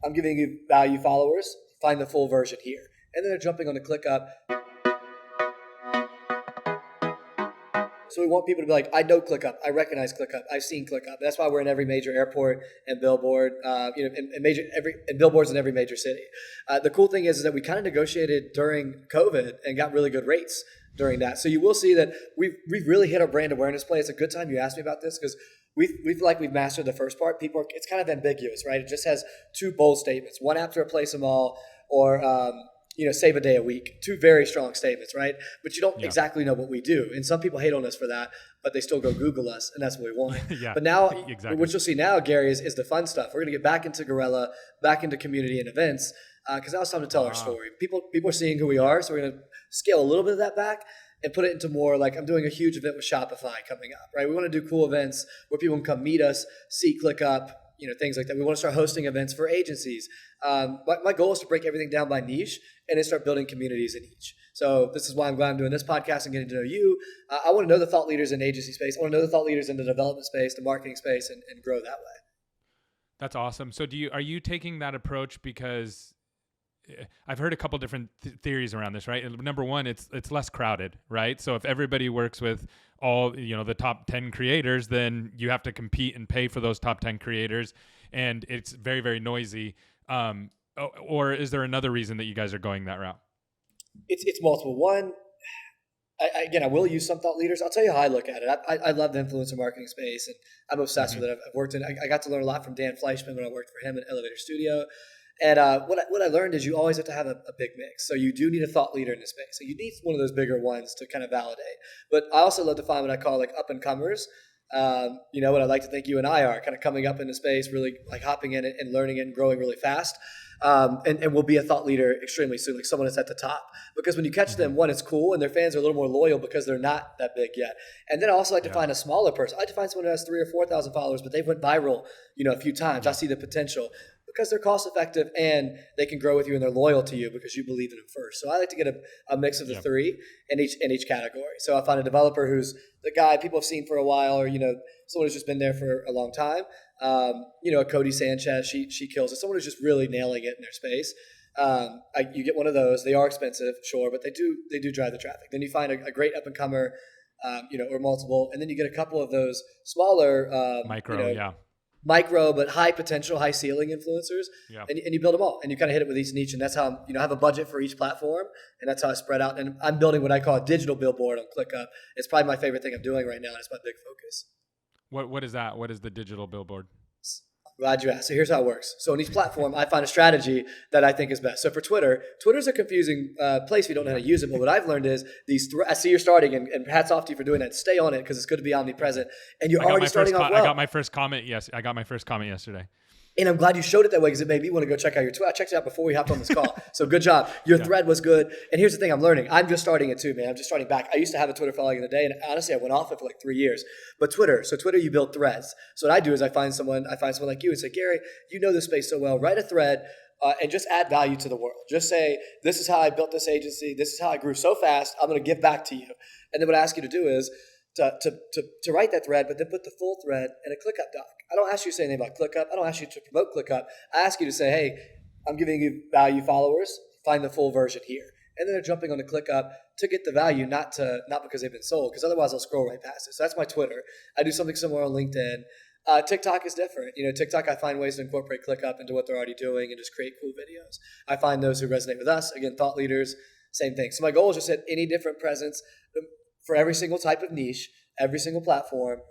I'm giving you value followers. Find the full version here. And then they're jumping on the ClickUp. So we want people to be like, I know ClickUp. I recognize ClickUp. I've seen ClickUp. That's why we're in every major airport and billboard, and billboards in every major city. The cool thing is that we kind of negotiated during COVID and got really good rates during that. So you will see that we've really hit our brand awareness play. It's a good time you asked me about this because we've mastered the first part. It's kind of ambiguous, right? It just has two bold statements. One app to replace them all, or save a day a week. Two very strong statements, right? But you don't exactly know what we do. And some people hate on us for that, but they still go Google us, and that's what we want. But now, exactly. What you'll see now, Gary, is the fun stuff. We're going to get back into Gorilla, back into community and events, because now it's time to tell our story. People are seeing who we are, so we're going to scale a little bit of that back and put it into more like I'm doing a huge event with Shopify coming up, right? We want to do cool events where people can come meet us, see ClickUp, things like that. We want to start hosting events for agencies. My goal is to break everything down by niche and then start building communities in each. So this is why I'm glad I'm doing this podcast and getting to know you. I want to know the thought leaders in the agency space. I want to know the thought leaders in the development space, the marketing space, and grow that way. That's awesome. So are you taking that approach because I've heard a couple different theories around this, right? Number one, it's less crowded, right? So if everybody works with all, the top 10 creators, then you have to compete and pay for those top 10 creators. And it's very, very noisy. Or is there another reason that you guys are going that route? It's multiple. One, I will use some thought leaders. I'll tell you how I look at it. I love the influencer marketing space, and I'm obsessed with it. I've worked I got to learn a lot from Dan Fleischman when I worked for him at Elevator Studio. And what I learned is you always have to have a big mix. So you do need a thought leader in the space. So you need one of those bigger ones to kind of validate. But I also love to find what I call like up and comers. What I like to think you and I are kind of coming up in the space, really like hopping in it and learning it and growing really fast. And we'll be a thought leader extremely soon, like someone that's at the top. Because when you catch them, one, it's cool, and their fans are a little more loyal because they're not that big yet. And then I also like to find a smaller person. I like to find someone who has 3,000 or 4,000 followers, but they went viral, a few times. I see the potential because they're cost effective and they can grow with you and they're loyal to you because you believe in them first. So I like to get a mix of the three in each category. So I find a developer who's the guy people have seen for a while, or someone who's just been there for a long time. A Cody Sanchez, she kills it. Someone who's just really nailing it in their space. You get one of those. They are expensive, sure, but they do drive the traffic. Then you find a great up and comer, or multiple, and then you get a couple of those smaller, micro but high potential, high ceiling influencers, and you build them all, and you kind of hit it with each niche, and that's how I have a budget for each platform, and that's how I spread out. And I'm building what I call a digital billboard on ClickUp. It's probably my favorite thing I'm doing right now, and it's my big focus. What is that? What is the digital billboard? Glad you asked. So here's how it works. So on each platform, I find a strategy that I think is best. So for Twitter's a confusing place if you don't know how to use it. But what I've learned is I see you're starting, and hats off to you for doing that. Stay on it because it's good to be omnipresent. And you're already starting off well. I got my first comment yesterday. And I'm glad you showed it that way because it made me want to go check out your Twitter. I checked it out before we hopped on this call. So good job. Your thread was good. And here's the thing I'm learning. I'm just starting it too, man. I'm just starting back. I used to have a Twitter following in the day, and honestly, I went off it for like 3 years. But Twitter, you build threads. So what I do is I find someone like you and say, Gary, you know this space so well. Write a thread and just add value to the world. Just say, this is how I built this agency. This is how I grew so fast. I'm going to give back to you. And then what I ask you to do is to write that thread, but then put the full thread in a ClickUp doc. I don't ask you to say anything about ClickUp. I don't ask you to promote ClickUp. I ask you to say, hey, I'm giving you value followers. Find the full version here. And then they're jumping on the ClickUp to get the value, not because they've been sold, because otherwise they'll scroll right past it. So that's my Twitter. I do something similar on LinkedIn. TikTok is different. TikTok, I find ways to incorporate ClickUp into what they're already doing and just create cool videos. I find those who resonate with us. Again, thought leaders, same thing. So my goal is just at any different presence for every single type of niche, every single platform.